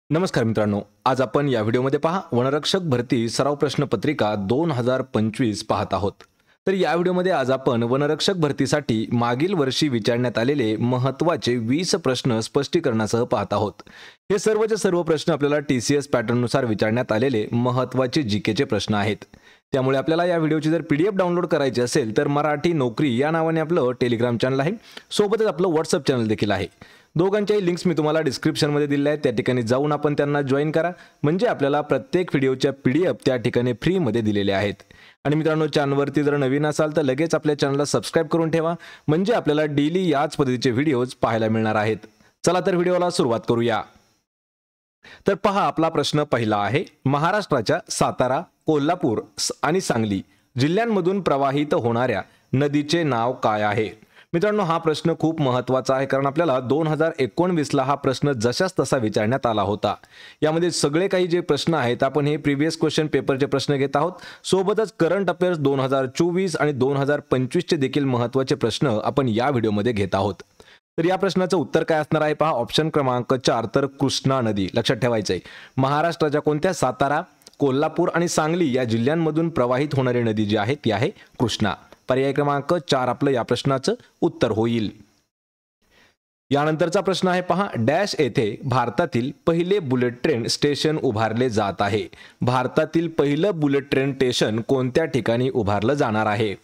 नमस्कार मित्रांनो, आज आपण या व्हिडिओमध्ये पहा वनरक्षक भरती सराव प्रश्नपत्रिका 2025 पाहत आहोत. तर या व्हिडिओमध्ये आज आपण वनरक्षक भरतीसाठी मागील वर्षी विचारण्यात आलेले महत्त्वाचे 20 प्रश्न स्पष्टीकरणासह पाहत आहोत. हे सर्वचे सर्व प्रश्न आपल्याला TCS पॅटर्ननुसार विचारण्यात आलेले महत्त्वाचे जीकेचे प्रश्न आहेत. त्यामुळे आपल्याला या व्हिडिओची जर PDF डाउनलोड करायची असेल तर मराठी नोकरी या नावाने आपलं टेलिग्राम चॅनल आहे, सोबतच आपलं WhatsApp चॅनल देखील आहे. दोघांच्याही लिंक्स मी तुम्हाला डिस्क्रिप्शनमध्ये दिल्या आहेत, त्या ठिकाणी जाऊन आपण त्यांना जॉईन करा. म्हणजे आपल्याला प्रत्येक व्हिडिओच्या PDF त्या ठिकाणी फ्रीमध्ये दिलेले आहेत. आणि मित्रांनो, चॅनलवरती जर नवीन असाल तर लगेच आपल्या चॅनलला सबस्क्राईब करून ठेवा, म्हणजे आपल्याला डेली याच पद्धतीचे व्हिडिओज पाहायला मिळणार आहेत. चला तर व्हिडिओला सुरुवात करूया. तर पहा, आपला प्रश्न पहिला आहे, महाराष्ट्राच्या सातारा, कोल्हापूर आणि सांगली जिल्ह्यांमधून प्रवाहित होणाऱ्या नदीचे नाव काय आहे? मित्रांनो, हा प्रश्न खूप महत्त्वाचा आहे, कारण आपल्याला 2019ला हा प्रश्न जशाच तसा विचारण्यात आला होता. यामध्ये सगळे काही जे प्रश्न आहेत आपण हे प्रिव्हियस क्वेश्चन पेपरचे प्रश्न घेत आहोत, सोबतच करंट अफेअर्स 2024 आणि 2025चे देखील महत्त्वाचे प्रश्न आपण या व्हिडिओमध्ये घेत आहोत. तर या प्रश्नाचं उत्तर काय असणार आहे पहा, ऑप्शन क्रमांक 4 तर कृष्णा नदी. लक्षात ठेवायचं आहे, महाराष्ट्राच्या कोणत्या सातारा, कोल्हापूर आणि सांगली या जिल्ह्यांमधून प्रवाहित होणारी नदी जी आहे ती आहे कृष्णा. पर्याय क्रमांक 4 आपलं या प्रश्नाचं उत्तर होईल. यानंतरचा प्रश्न आहे पहा, डॅश येथे भारतातील पहिले बुलेट ट्रेन स्टेशन उभारले जात आहे. भारतातील पहिलं बुलेट ट्रेन स्टेशन कोणत्या ठिकाणी उभारलं जाणार आहे?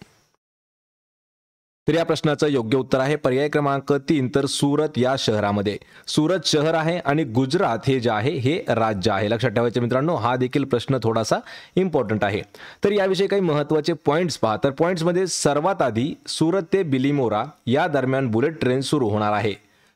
तर या प्रश्नाचं योग्य उत्तर आहे पर्याय क्रमांक 3 तर सुरत या शहरामध्ये. सुरत शहर आहे आणि गुजरात हे जे आहे हे राज्य आहे. लक्षात ठेवायचे मित्रांनो, हा देखील प्रश्न थोडासा इम्पॉर्टंट आहे. तर याविषयी काही महत्त्वाचे पॉईंट्स पहा. तर पॉईंट्समध्ये सर्वात आधी सुरत ते बिलिमोरा या दरम्यान बुलेट ट्रेन सुरू होणार आहे.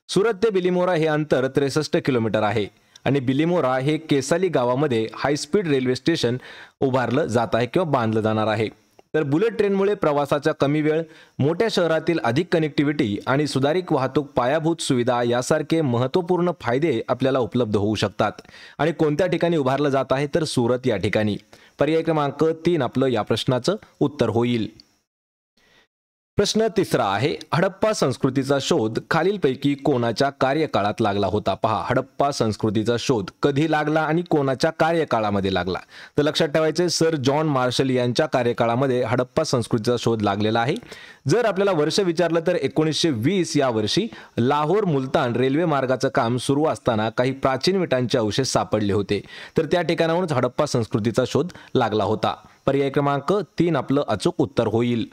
सुरत ते बिलिमोरा हे अंतर 63 किलोमीटर आहे आणि बिलिमोरा हे केसाली गावामध्ये हायस्पीड रेल्वे स्टेशन उभारलं जात आहे किंवा बांधलं जाणार आहे. तर बुलेट ट्रेनमुळे प्रवासाचा कमी वेळ, मोठ्या शहरातील अधिक कनेक्टिव्हिटी आणि सुधारित वाहतूक पायाभूत सुविधा यासारखे महत्त्वपूर्ण फायदे आपल्याला उपलब्ध होऊ शकतात. आणि कोणत्या ठिकाणी उभारलं जात आहे तर सुरत या ठिकाणी. पर्याय क्रमांक 3 आपलं या प्रश्नाचं उत्तर होईल. प्रश्न तिसरा आहे, हडप्पा संस्कृतीचा शोध खालीलपैकी कोणाच्या कार्यकाळात लागला होता? पहा, हडप्पा संस्कृतीचा शोध कधी लागला आणि कोणाच्या कार्यकाळामध्ये लागला? तर लक्षात ठेवायचे, सर जॉन मार्शल यांच्या कार्यकाळामध्ये हडप्पा संस्कृतीचा शोध लागलेला आहे. जर आपल्याला वर्ष विचारलं तर 1920 या वर्षी लाहोर मुलतान रेल्वे मार्गाचं काम सुरू असताना काही प्राचीन विटांचे अवशेष सापडले होते. तर त्या ठिकाणाहूनच हडप्पा संस्कृतीचा शोध लागला होता. पर्याय क्रमांक 3 आपलं अचूक उत्तर होईल.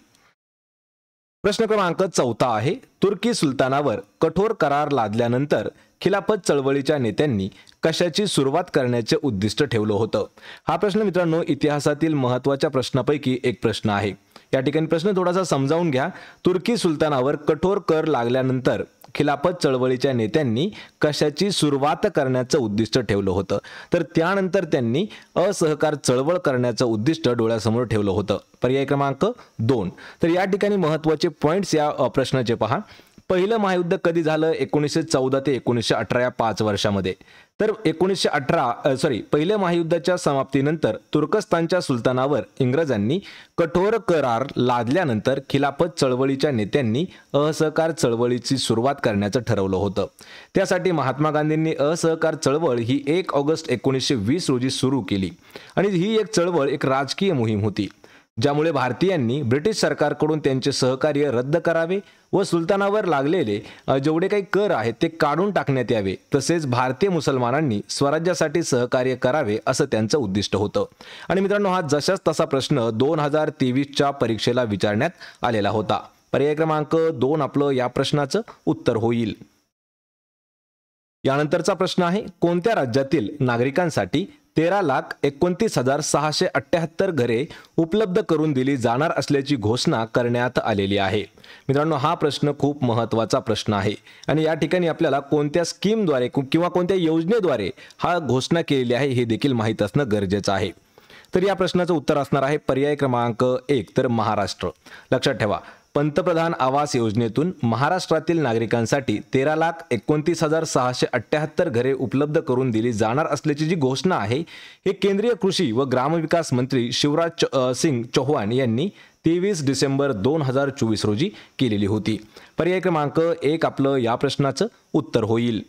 प्रश्न क्रमांक 4 आहे, तुर्की सुलतानावर कठोर करार लादल्यानंतर खिलाफत चळवळीच्या नेत्यांनी कशाची सुरुवात करण्याचे उद्दिष्ट ठेवलं होतं? हा प्रश्न मित्रांनो इतिहासातील महत्त्वाच्या प्रश्नापैकी एक प्रश्न आहे. या ठिकाणी प्रश्न थोडासा समजावून घ्या. तुर्की सुलतानावर कठोर कर लागल्यानंतर खिलाफत चळवळीच्या नेत्यांनी कशाची सुरुवात करण्याचं उद्दिष्ट ठेवलं होतं? तर त्यानंतर त्यांनी असहकार चळवळ करण्याचं उद्दिष्ट डोळ्यासमोर ठेवलं होतं. पर्याय क्रमांक 2. तर या ठिकाणी महत्त्वाचे पॉईंट्स या प्रश्नाचे पहा. पहिलं महायुद्ध कधी झालं? 1914 ते 1918 या 5 वर्षामध्ये. तर पहिल्या महायुद्धाच्या समाप्तीनंतर तुर्कस्तानच्या सुलतानावर इंग्रजांनी कठोर करार लादल्यानंतर खिलाफत चळवळीच्या नेत्यांनी असहकार चळवळीची सुरुवात करण्याचं ठरवलं होतं. त्यासाठी महात्मा गांधींनी असहकार चळवळ ही 1 ऑगस्ट 1920 रोजी सुरू केली आणि ही एक चळवळ एक राजकीय मोहीम होती, ज्यामुळे भारतीयांनी ब्रिटिश सरकारकडून त्यांचे सहकार्य रद्द करावे व सुलतानावर लागलेले जेवढे काही कर आहेत ते काढून टाकण्यात यावे, तसेच भारतीय मुसलमानांनी स्वराज्यासाठी सहकार्य करावे असं त्यांचं उद्दिष्ट होतं. आणि मित्रांनो, हा जशाच तसा प्रश्न 2023च्या परीक्षेला विचारण्यात आलेला होता. पर्याय क्रमांक 2 आपलं या प्रश्नाचं उत्तर होईल. यानंतरचा प्रश्न आहे, कोणत्या राज्यातील नागरिकांसाठी 13,29,678 घरे उपलब्ध करून दिली जाणार असल्याची घोषणा करण्यात आलेली आहे? मित्रांनो, हा प्रश्न खूप महत्त्वाचा प्रश्न आहे आणि या ठिकाणी आपल्याला कोणत्या स्कीमद्वारे किंवा कोणत्या योजनेद्वारे हा घोषणा केलेली आहे हे देखील माहीत असणं गरजेचं आहे. तर या प्रश्नाचं उत्तर असणार आहे पर्याय क्रमांक 1 तर महाराष्ट्र. लक्षात ठेवा, पंतप्रधान आवास योजनेतून महाराष्ट्रातील नागरिकांसाठी 13,29,678 घरे उपलब्ध करून दिली जाणार असल्याची जी घोषणा आहे हे केंद्रीय कृषी व ग्रामविकास मंत्री शिवराज सिंग चौहान यांनी 23 डिसेंबर 2024 रोजी केलेली होती. पर्याय क्रमांक 1 आपलं या प्रश्नाचं उत्तर होईल.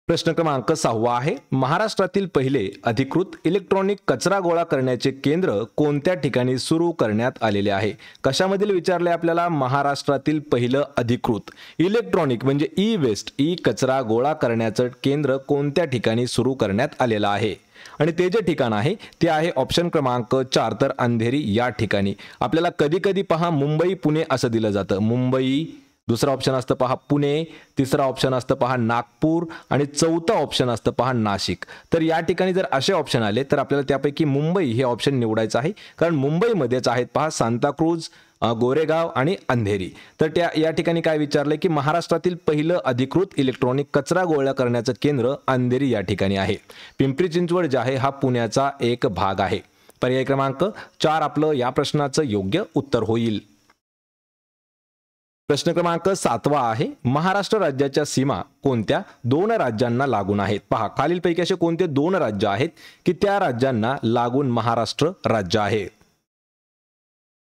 प्रश्न क्रमांक 6 आहे, महाराष्ट्रातील पहिले अधिकृत इलेक्ट्रॉनिक कचरा गोळा करण्याचे केंद्र कोणत्या ठिकाणी सुरू करण्यात आलेले आहे? कशामधील विचारले आपल्याला? महाराष्ट्रातील पहिलं अधिकृत इलेक्ट्रॉनिक म्हणजे ई वेस्ट, ई कचरा गोळा करण्याचं केंद्र कोणत्या ठिकाणी सुरू करण्यात आलेलं आहे? आणि ते जे ठिकाण आहे ते आहे ऑप्शन क्रमांक 4 तर अंधेरी या ठिकाणी. आपल्याला कधी कधी पहा मुंबई पुणे असं दिलं जातं. मुंबई, दुसरा ऑप्शन असतं पहा पुणे, तिसरा ऑप्शन असतं पहा नागपूर आणि चौथा ऑप्शन असतं पहा नाशिक. तर या ठिकाणी जर असे ऑप्शन आले तर आपल्याला त्यापैकी मुंबई हे ऑप्शन निवडायचं आहे, कारण मुंबईमध्येच आहेत पहा सांताक्रूज, गोरेगाव आणि अंधेरी. तर या ठिकाणी काय विचारलंय की महाराष्ट्रातील पहिलं अधिकृत इलेक्ट्रॉनिक कचरा गोळा करण्याचं केंद्र अंधेरी या ठिकाणी आहे. पिंपरी चिंचवड जे आहे हा पुण्याचा एक भाग आहे. पर्याय क्रमांक 4 आपलं या प्रश्नाचं योग्य उत्तर होईल. प्रश्न क्रमांक 7 आहे, महाराष्ट्र राज्याच्या सीमा कोणत्या 2 राज्यांना लागून आहेत? पहा खालीलपैकी असे कोणते 2 राज्य आहेत की त्या राज्यांना लागून महाराष्ट्र राज्य आहे?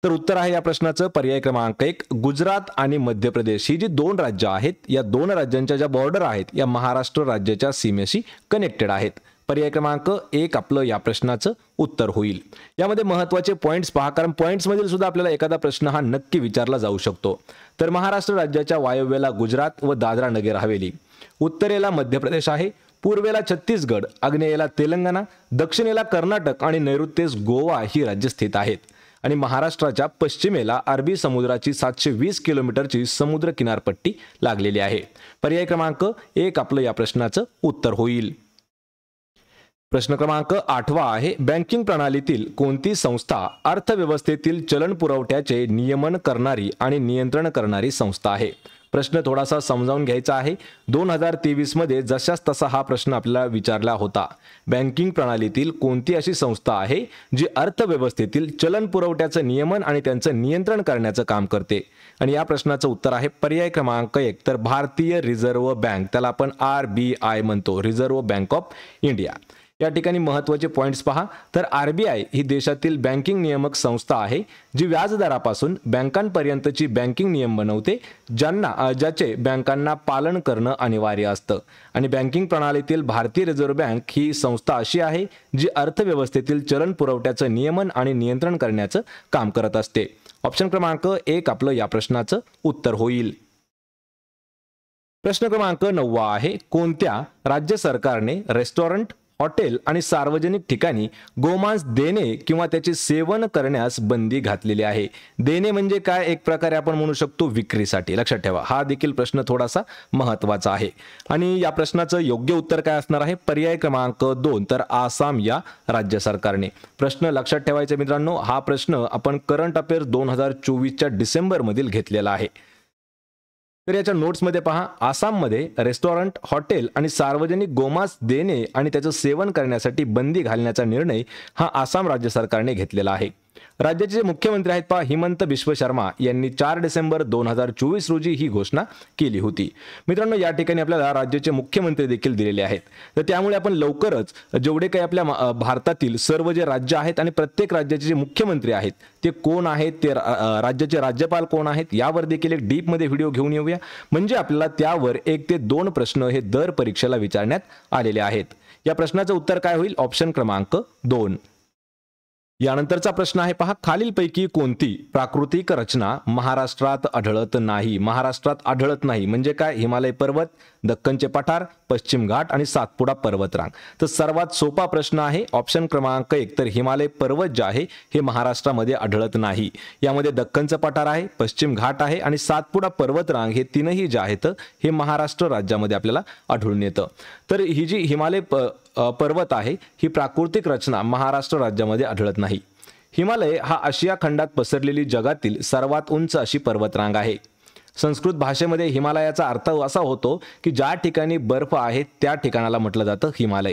तर उत्तर आहे या प्रश्नाचं पर्याय क्रमांक 1 गुजरात आणि मध्य प्रदेश. ही जी 2 राज्य आहेत, या 2 राज्यांच्या ज्या बॉर्डर आहेत या महाराष्ट्र राज्याच्या सीमेशी कनेक्टेड आहेत. पर्याय क्रमांक 1 आपलं या प्रश्नाचं उत्तर होईल. यामध्ये महत्त्वाचे पॉइंट्स पहा, कारण पॉइंट्स मधील सुद्धा आपल्याला एखादा प्रश्न हा नक्की विचारला जाऊ शकतो. तर महाराष्ट्र राज्याच्या वायव्येला गुजरात व दादरा नगर हवेली, उत्तरेला मध्य प्रदेश आहे, पूर्वेला छत्तीसगड, आग्नेयेला तेलंगणा, दक्षिणेला कर्नाटक आणि नैऋत्येस गोवा ही राज्य स्थित आहेत. आणि महाराष्ट्राच्या पश्चिमेला अरबी समुद्राची 720 किलोमीटरची समुद्र किनारपट्टी लागलेली आहे. पर्याय क्रमांक 1 आपलं या प्रश्नाचं उत्तर होईल. प्रश्न क्रमांक 8 आहे, बँकिंग प्रणालीतील कोणती संस्था अर्थव्यवस्थेतील चलन पुरवठ्याचे नियमन करणारी आणि नियंत्रण करणारी संस्था आहे? प्रश्न थोडासा समजावून घ्यायचा आहे. 2023 मध्ये जशाच तसा हा प्रश्न आपल्याला विचारला होता. बँकिंग प्रणालीतील कोणती अशी संस्था आहे जी अर्थव्यवस्थेतील चलन पुरवठ्याचं नियमन आणि त्यांचं नियंत्रण करण्याचं काम करते? आणि या प्रश्नाचं उत्तर आहे पर्याय क्रमांक 1 तर भारतीय रिझर्व्ह बँक, त्याला आपण RBI म्हणतो, रिझर्व्ह बँक ऑफ इंडिया. या ठिकाणी महत्त्वाचे पॉइंट्स पहा. तर RBI ही देशातील बँकिंग नियामक संस्था आहे जी व्याजदरापासून बँकांपर्यंतची बँकिंग नियम बनवते, ज्याचे बँकांना पालन करणं अनिवार्य असतं. आणि बँकिंग प्रणालीतील भारतीय रिझर्व्ह बँक ही संस्था अशी आहे जी अर्थव्यवस्थेतील चलन पुरवठ्याचं नियमन आणि नियंत्रण करण्याचं काम करत असते. ऑप्शन क्रमांक 1 आपलं या प्रश्नाचं उत्तर होईल. प्रश्न क्रमांक 9 आहे, कोणत्या राज्य सरकारने रेस्टॉरंट, हॉटेल आणि सार्वजनिक ठिकाणी गोमांस देणे किंवा त्याचे सेवन करण्यास बंदी घातलेली आहे? देणे म्हणजे काय? एक प्रकारे आपण म्हणू शकतो विक्रीसाठी. लक्षात ठेवा, हा देखील प्रश्न थोडासा महत्त्वाचा आहे. आणि या प्रश्नाचं योग्य उत्तर काय असणार आहे? पर्याय क्रमांक 2 तर आसाम या राज्य सरकारने. प्रश्न लक्षात ठेवायचे मित्रांनो, हा प्रश्न आपण करंट अफेअर्स 2024च्या डिसेंबर मधील घेतलेला आहे. तर याच्या नोट्समध्ये पहा, आसाममध्ये रेस्टॉरंट, हॉटेल आणि सार्वजनिक गोमांस देणे आणि त्याचं सेवन करण्यासाठी बंदी घालण्याचा निर्णय हा आसाम राज्य सरकारने घेतलेला आहे. राज्याचे मुख्यमंत्री आहेत पहा हिमंत बिश्व शर्मा यांनी 4 डिसेंबर 2024 रोजी ही घोषणा केली होती. मित्रांनो, या ठिकाणी आपल्याला राज्याचे मुख्यमंत्री देखील दिलेले आहेत. तर त्यामुळे आपण लवकरच जेवढे काही आपल्या भारतातील सर्व जे राज्य आहेत आणि प्रत्येक राज्याचे जे मुख्यमंत्री आहेत ते कोण आहेत, ते राज्याचे राज्यपाल कोण आहेत, यावर देखील एक डीप मध्ये व्हिडिओ घेऊन येऊया. म्हणजे आपल्याला त्यावर 1 ते 2 प्रश्न हे दर परीक्षेला विचारण्यात आलेले आहेत. या प्रश्नाचं उत्तर काय होईल? ऑप्शन क्रमांक 2. यानंतरचा प्रश्न आहे पहा, खालीलपैकी कोणती प्राकृतिक रचना महाराष्ट्रात आढळत नाही? महाराष्ट्रात आढळत नाही म्हणजे काय? हिमालय पर्वत, दक्कनचे पठार, पश्चिम घाट आणि सातपुडा पर्वतरांग. तर सर्वात सोपा प्रश्न आहे ऑप्शन क्रमांक 1 तर हिमालय पर्वत जे आहे हे महाराष्ट्रामध्ये आढळत नाही. यामध्ये दक्कनचं पठार आहे, पश्चिम घाट आहे आणि सातपुडा पर्वतरांग हे तीनही जे आहेत हे महाराष्ट्र राज्यामध्ये आपल्याला आढळून येतं. तर ही जी हिमालय पर्वत आहे ही प्राकृतिक रचना महाराष्ट्र राज्यामध्ये आढळत नाही. हिमालय हा आशिया खंडात पसरलेली जगातील सर्वात उंच अशी पर्वतरांग आहे. संस्कृत भाषेमध्ये हिमालयाचा अर्थ असा होतो की ज्या ठिकाणी बर्फ आहे त्या ठिकाणाला म्हटलं जातं हिमालय.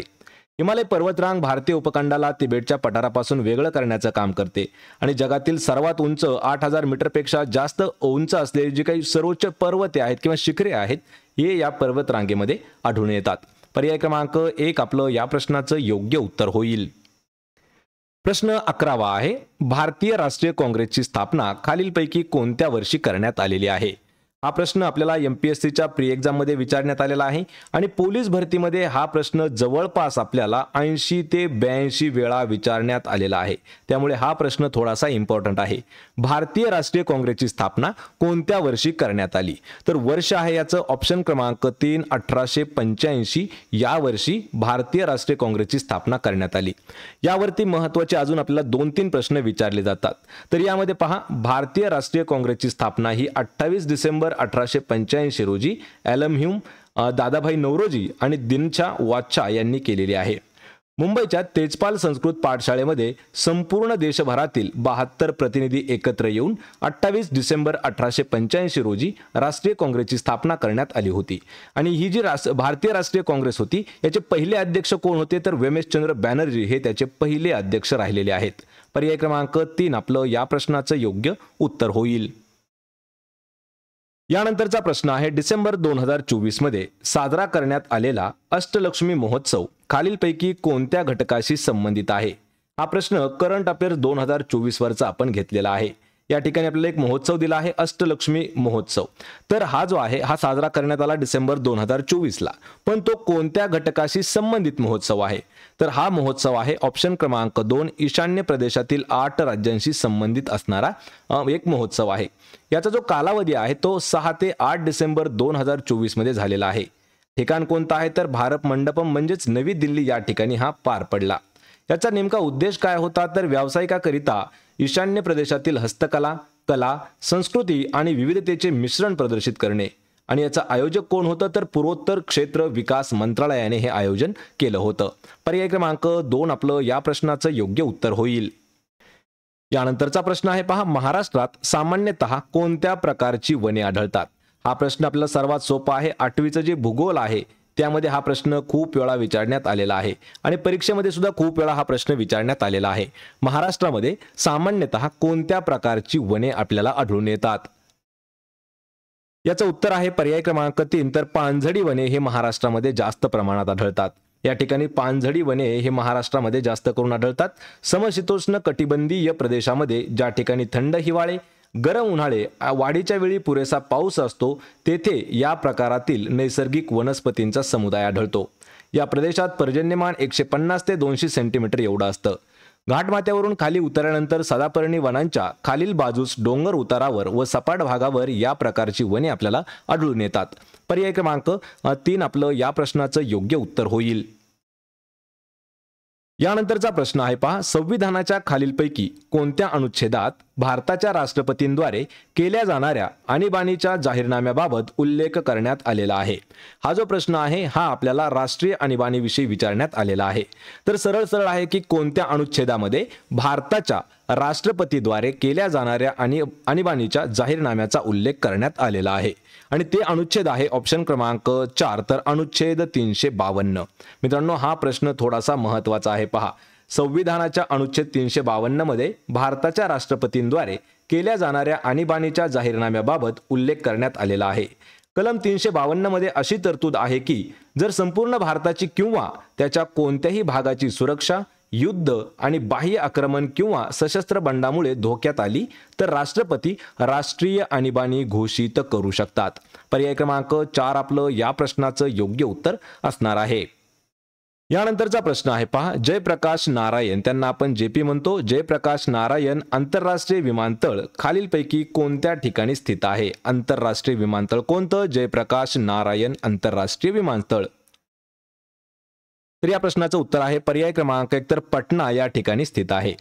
हिमालय पर्वतरांग भारतीय उपखंडाला तिबेटच्या पठारापासून वेगळं करण्याचं काम करते आणि जगातील सर्वात उंच 8000 मीटरपेक्षा जास्त उंच असलेली जी काही सर्वोच्च पर्वते आहेत किंवा शिखरे आहेत हे या पर्वतरांगेमध्ये आढळून येतात. पर्याय क्रमांक 1 आपलं या प्रश्नाचं योग्य उत्तर होईल. प्रश्न 11 आहे, भारतीय राष्ट्रीय काँग्रेसची स्थापना खालीलपैकी कोणत्या वर्षी करण्यात आलेली आहे? हा प्रश्न आपल्याला MPSCच्या प्री एक्झाम मध्ये विचारण्यात आलेला आहे आणि पोलीस भरतीमध्ये हा प्रश्न जवळपास आपल्याला 80 ते 82 वेळा विचारण्यात आलेला आहे. त्यामुळे हा प्रश्न थोडासा इम्पॉर्टंट आहे. भारतीय राष्ट्रीय काँग्रेसची स्थापना कोणत्या वर्षी करण्यात आली? तर वर्ष आहे याचं ऑप्शन क्रमांक 3 1885 या वर्षी भारतीय राष्ट्रीय काँग्रेसची स्थापना करण्यात आली. यावरती महत्त्वाचे अजून आपल्याला 2-3 प्रश्न विचारले जातात. तर यामध्ये पहा, भारतीय राष्ट्रीय काँग्रेसची स्थापना ही 28 डिसेंबर 1885 रोजी ॲलम ह्यूम, दादाभाई नौरोजी आणि दिनशा वाच्छा यांनी केलेली आहे. मुंबईच्या तेजपाल संस्कृत पाठशाळेमध्ये संपूर्ण देशभरातील 72 प्रतिनिधी एकत्र येऊन 28 डिसेंबर 1885 रोजी राष्ट्रीय काँग्रेसची स्थापना करण्यात आली होती. आणि ही जी भारतीय राष्ट्रीय काँग्रेस होती याचे पहिले अध्यक्ष कोण होते? तर व्यमेशचंद्र बॅनर्जी हे त्याचे पहिले अध्यक्ष राहिलेले आहेत. पर्याय क्रमांक 3 आपलं या प्रश्नाचं योग्य उत्तर होईल. यानंतरचा प्रश्न आहे, डिसेंबर 2024 मध्ये साजरा करण्यात आलेला अष्टलक्ष्मी महोत्सव खालीलपैकी कोणत्या घटकाशी संबंधित आहे? हा प्रश्न करंट अफेअर्स 2024 वरचा आपण घेतलेला आहे. या ठिकाणी आपल्याला एक महोत्सव दिला आहे, अष्टलक्ष्मी महोत्सव. तर हा जो आहे हा साजरा करण्यात आला डिसेंबर 2024 ला, पण तो कोणत्या घटकाशी संबंधित महोत्सव आहे? तर हा महोत्सव आहे ऑप्शन क्रमांक 2 ईशान्य प्रदेशातील 8 राज्यांशी संबंधित असणारा एक महोत्सव आहे. याचा जो कालावधी आहे तो 6 ते 8 डिसेंबर 2024 मध्ये झालेला आहे. ठिकाण कोणतं आहे? तर भारत मंडपम म्हणजेच नवी दिल्ली या ठिकाणी हा पार पडला. याचा नेमका उद्देश काय होता? तर व्यावसायिकाकरिता ईशान्य प्रदेशातील हस्तकला, कला, संस्कृती आणि विविधतेचे मिश्रण प्रदर्शित करणे. आणि याचा आयोजक कोण होतं? तर पूर्वोत्तर क्षेत्र विकास मंत्रालयाने हे आयोजन केलं होतं. पर्याय क्रमांक 2 आपलं या प्रश्नाचं योग्य उत्तर होईल. यानंतरचा प्रश्न आहे पहा, महाराष्ट्रात सामान्यतः कोणत्या प्रकारची वने आढळतात? हा प्रश्न आपल्याला सर्वात सोपा आहे. 8वीचं जे भूगोल आहे त्यामध्ये हा प्रश्न खूप वेळा विचारण्यात आलेला आहे आणि परीक्षेमध्ये सुद्धा खूप वेळा हा प्रश्न विचारण्यात आलेला आहे. महाराष्ट्रामध्ये सामान्यतः कोणत्या प्रकारची वने आपल्याला आढळून येतात? याचं उत्तर आहे पर्याय क्रमांक 3 तर पानझडी वने हे महाराष्ट्रामध्ये जास्त प्रमाणात आढळतात. या ठिकाणी पानझडी वने हे महाराष्ट्रामध्ये जास्त करून आढळतात. समशीतोष्ण कटिबंधीय प्रदेशामध्ये ज्या ठिकाणी थंड हिवाळे, गरम उन्हाळे, वाढीच्या वेळी पुरेसा पाऊस असतो तेथे या प्रकारातील नैसर्गिक वनस्पतींचा समुदाय आढळतो. या प्रदेशात पर्जन्यमान 150 ते 200 सेंटीमीटर एवढं असतं. घाटमाथ्यावरून खाली उतरल्यानंतर सदापर्णी वनांच्या खालील बाजूस डोंगर उतारावर व सपाट भागावर या प्रकारची वने आपल्याला आढळून येतात. पर्याय क्रमांक 3 आपलं या प्रश्नाचं योग्य उत्तर होईल. यानंतरचा प्रश्न आहे पहा, संविधानाच्या खालीलपैकी कोणत्या अनुच्छेदात भारताच्या राष्ट्रपतींद्वारे केल्या जाणाऱ्या आणीबाणीच्या जाहीरनाम्याबाबत उल्लेख करण्यात आलेला आहे? हा जो प्रश्न आहे हा आपल्याला राष्ट्रीय आणीबाणीविषयी विचारण्यात आलेला आहे. तर सरळ सरळ आहे की कोणत्या अनुच्छेदामध्ये भारताच्या राष्ट्रपतीद्वारे केल्या जाणाऱ्या आणीबाणीच्या जाहीरनाम्याचा उल्लेख करण्यात आलेला आहे? आणि ते अनुच्छेद आहे ऑप्शन क्रमांक 4 तर अनुच्छेद 352. मित्रांनो, हा प्रश्न थोडासा महत्त्वाचा आहे. पहा, संविधानाच्या अनुच्छेद 352 मध्ये भारताच्या राष्ट्रपतींद्वारे केल्या जाणाऱ्या आणीबाणीच्या जाहीरनाम्याबाबत उल्लेख करण्यात आलेला आहे. कलम 352 मध्ये अशी तरतूद आहे की जर संपूर्ण भारताची किंवा त्याच्या कोणत्याही भागाची सुरक्षा, युद्ध आणि बाह्य आक्रमण किंवा सशस्त्र बंडामुळे धोक्यात आली तर राष्ट्रपती राष्ट्रीय आणीबाणी घोषित करू शकतात. पर्याय क्रमांक 4 आपलं या प्रश्नाचं योग्य उत्तर असणार आहे. यानंतरचा प्रश्न आहे पहा, जयप्रकाश नारायण, त्यांना आपण JP म्हणतो, जयप्रकाश नारायण आंतरराष्ट्रीय विमानतळ खालीलपैकी कोणत्या ठिकाणी स्थित आहे? आंतरराष्ट्रीय विमानतळ कोणतं? जयप्रकाश नारायण आंतरराष्ट्रीय विमानतळ. तर या प्रश्नाचं उत्तर आहे पर्याय क्रमांक 1 तर पटना या ठिकाणी स्थित आहे.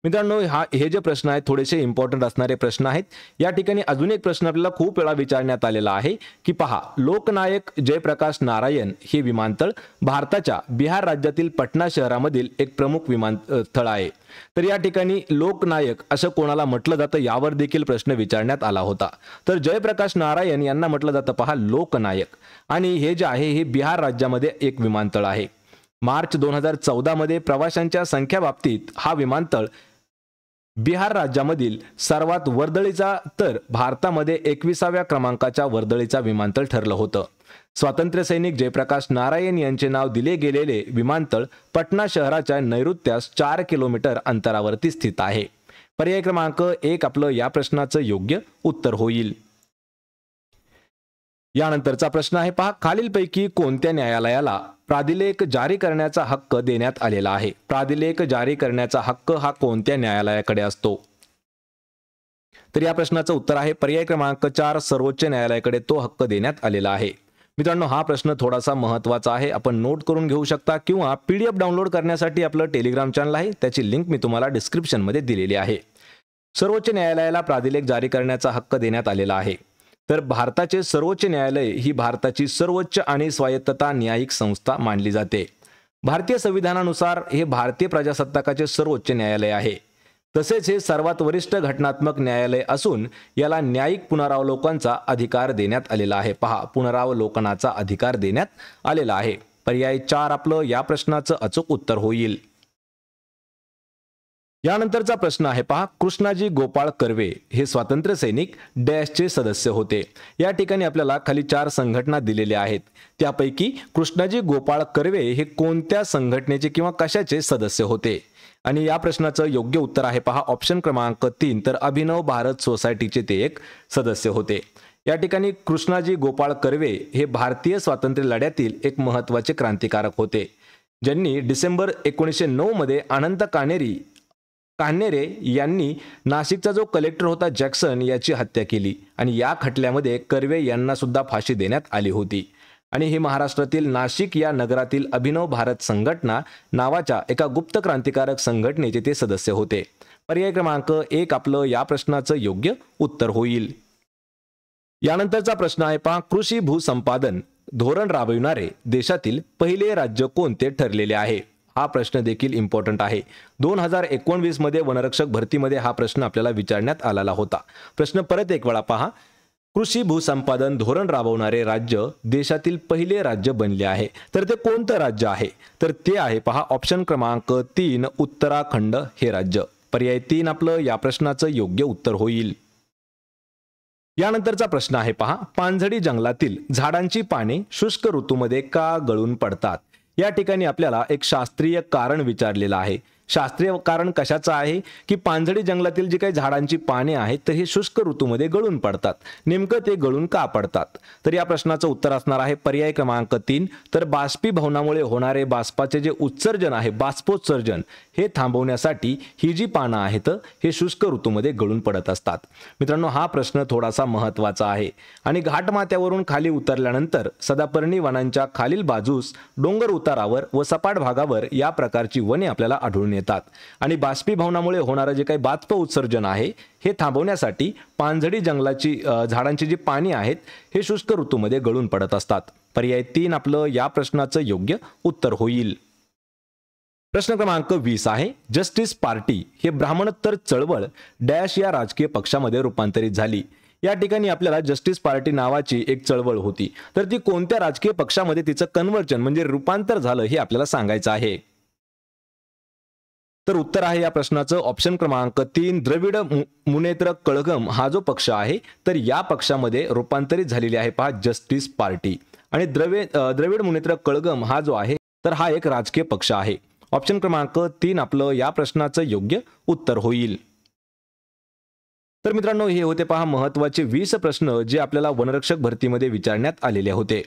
मित्रांनो, हे जे प्रश्न आहेत थोडेसे इम्पॉर्टंट असणारे प्रश्न आहेत. या ठिकाणी अजून एक प्रश्न आपल्याला खूप वेळा विचारण्यात आलेला आहे की पहा, लोकनायक जयप्रकाश नारायण हे विमानतळ भारताच्या बिहार राज्यातील पटना शहरामधील एक प्रमुख विमानतळ आहे. तर या ठिकाणी लोकनायक असं कोणाला म्हटलं जातं यावर देखील प्रश्न विचारण्यात आला होता. तर जयप्रकाश नारायण यांना म्हटलं जातं पहा लोकनायक. आणि हे जे आहे हे बिहार राज्यामध्ये एक विमानतळ आहे. मार्च 2014 मध्ये प्रवाशांच्या संख्या बाबतीत हा विमानतळ बिहार राज्यामधील सर्वात वर्दळीचा तर भारतामध्ये 21व्या क्रमांकाच्या वर्दळीचा विमानतळ ठरलं होतं. स्वातंत्र्य सैनिक जयप्रकाश नारायण यांचे नाव दिले गेलेले विमानतळ पटना शहराच्या नैऋत्यास 4 किलोमीटर अंतरावरती स्थित आहे. पर्याय क्रमांक 1 आपलं या प्रश्नाचं योग्य उत्तर होईल. यानंतरचा प्रश्न आहे पहा, खालीलपैकी कोणत्या न्यायालयाला प्राधिलेख जारी करण्याचा हक्क देण्यात आलेला आहे? प्राधिलेख जारी करण्याचा हक्क हा कोणत्या न्यायालयाकडे असतो? तर या प्रश्नाचं उत्तर आहे पर्याय क्रमांक 4, सर्वोच्च न्यायालयाकडे तो हक्क देण्यात आलेला आहे. मित्रांनो, हा प्रश्न थोडासा महत्त्वाचा आहे, आपण नोट करून घेऊ शकता किंवा PDF डाउनलोड करण्यासाठी आपलं टेलिग्राम चॅनल आहे, त्याची लिंक मी तुम्हाला डिस्क्रिप्शनमध्ये दिलेली आहे. सर्वोच्च न्यायालयाला प्राधिलेख जारी करण्याचा हक्क देण्यात आलेला आहे. तर भारताचे सर्वोच्च न्यायालय ही भारताची सर्वोच्च आणि स्वायत्तता न्यायिक संस्था मानली जाते. भारतीय संविधानानुसार हे भारतीय प्रजासत्ताकाचे सर्वोच्च न्यायालय आहे. तसेच हे सर्वात वरिष्ठ घटनात्मक न्यायालय असून याला न्यायिक पुनरावलोकनाचा अधिकार देण्यात आलेला आहे. पहा, पुनरावलोकनाचा अधिकार देण्यात आलेला आहे. पर्याय 4 आपलं या प्रश्नाचं अचूक उत्तर होईल. यानंतरचा प्रश्न आहे पहा, कृष्णाजी गोपाळ कर्वे हे स्वातंत्र्य सैनिक डॅशचे सदस्य होते. या ठिकाणी आपल्याला खाली 4 संघटना दिलेल्या आहेत. त्यापैकी कृष्णाजी गोपाळ कर्वे हे कोणत्या संघटनेचे किंवा कशाचे सदस्य होते? आणि या प्रश्नाचं योग्य उत्तर आहे पहा ऑप्शन क्रमांक 3, तर अभिनव भारत सोसायटीचे ते एक सदस्य होते. या ठिकाणी कृष्णाजी गोपाळ कर्वे हे भारतीय स्वातंत्र्य लढ्यातील एक महत्त्वाचे क्रांतिकारक होते, ज्यांनी डिसेंबर 1909 मध्ये अनंत कान्हेरे यांनी नाशिकचा जो कलेक्टर होता जॅक्सन याची हत्या केली आणि या खटल्यामध्ये कर्वे यांना सुद्धा फाशी देण्यात आली होती. आणि हे महाराष्ट्रातील नाशिक या नगरातील अभिनव भारत संघटना नावाच्या एका गुप्त क्रांतिकारक संघटनेचे ते सदस्य होते. पर्याय क्रमांक 1 आपलं या प्रश्नाचं योग्य उत्तर होईल. यानंतरचा प्रश्न आहे पहा, कृषी भूसंपादन धोरण राबविणारे देशातील पहिले राज्य कोणते ठरलेले आहे? हा प्रश्न देखील इम्पॉर्टंट आहे. 2019 मध्ये वनरक्षक भरतीमध्ये हा प्रश्न आपल्याला विचारण्यात आलेला होता. प्रश्न परत एक वेळा पहा, कृषी भूसंपादन धोरण राबवणारे राज्य देशातील पहिले राज्य बनले आहे. तर ते कोणतं राज्य आहे? तर ते आहे पहा ऑप्शन क्रमांक 3, उत्तराखंड हे राज्य. पर्याय 3 आपलं या प्रश्नाचं योग्य उत्तर होईल. यानंतरचा प्रश्न आहे पहा, पानझडी जंगलातील झाडांची पाने शुष्क ऋतूमध्ये का गळून पडतात? या ठिकाणी आपल्याला एक शास्त्रीय कारण विचारलेलं आहे. शास्त्रीय कारण कशाचं आहे की पानझडी जंगलातील जी काही झाडांची पाने आहेत तर हे शुष्क ऋतूमध्ये गळून पडतात. नेमकं ते गळून का पडतात? तर या प्रश्नाचं उत्तर असणार आहे पर्याय क्रमांक 3, तर बाष्पीभवनामुळे होणारे बाष्पाचे जे उत्सर्जन आहे, बाष्पोत्सर्जन, हे थांबवण्यासाठी ही जी पानं आहेत हे शुष्क ऋतूमध्ये गळून पडत असतात. मित्रांनो, हा प्रश्न थोडासा महत्त्वाचा आहे. आणि घाटमाथ्यावरून खाली उतरल्यानंतर सदापर्णी वनांच्या खालील बाजूस डोंगर उतारावर व सपाट भागावर या प्रकारची वने आपल्याला आढळून येतात. आणि बाष्पीभवनामुळे होणारे जे काही बाष्प उत्सर्जन आहे हे थांबवण्यासाठी पानझडी जंगलाची झाडांची जी पाने आहेत हे शुष्क ऋतूमध्ये गळून पडत असतात. पर्याय 3 आपलं या प्रश्नाचं योग्य उत्तर होईल. प्रश्न क्रमांक 20 आहे, जस्टिस पार्टी हे ब्राह्मणोत्तर चळवळ डॅश या राजकीय पक्षामध्ये रूपांतरित झाली. या ठिकाणी आपल्याला जस्टिस पार्टी नावाची एक चळवळ होती, तर ती कोणत्या राजकीय पक्षामध्ये तिचं कन्व्हर्जन म्हणजे रूपांतर झालं हे आपल्याला सांगायचं आहे. तर उत्तर आहे या प्रश्नाचं ऑप्शन क्रमांक 3, द्रविड मुनेत्र कळघम हा जो पक्ष आहे तर या पक्षामध्ये रूपांतरित झालेली आहे पहा जस्टिस पार्टी. आणि द्रविड मुनेत्र कळघम हा जो आहे तर हा एक राजकीय पक्ष आहे. ऑप्शन क्रमांक 3 आपलं या प्रश्नाचं योग्य उत्तर होईल. तर मित्रांनो, हे होते पहा महत्त्वाचे 20 प्रश्न जे आपल्याला वनरक्षक भरतीमध्ये विचारण्यात आलेले होते.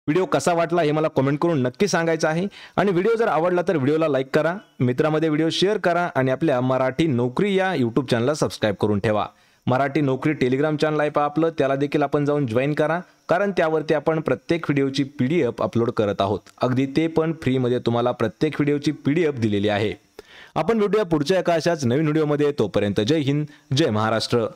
व्हिडिओ कसा वाटला हे मला कमेंट करून नक्की सांगायचं आहे. आणि व्हिडिओ जर आवडला तर व्हिडिओला लाईक करा, मित्रांमध्ये व्हिडिओ शेअर करा आणि आपल्या मराठी नोकरी या यूट्यूब चॅनलला सबस्क्राईब करून ठेवा. मराठी नोकरी टेलिग्राम चॅनल आहे पहा आपलं, त्याला देखील आपण जाऊन जॉईन करा, कारण त्यावरती आपण प्रत्येक व्हिडिओची PDF अपलोड करत आहोत. अगदी ते पण फ्रीमध्ये तुम्हाला प्रत्येक व्हिडिओची PDF दिलेली आहे. आपण भेटूया पुढच्या एका अशाच नवीन व्हिडिओमध्ये. तोपर्यंत जय हिंद, जय महाराष्ट्र.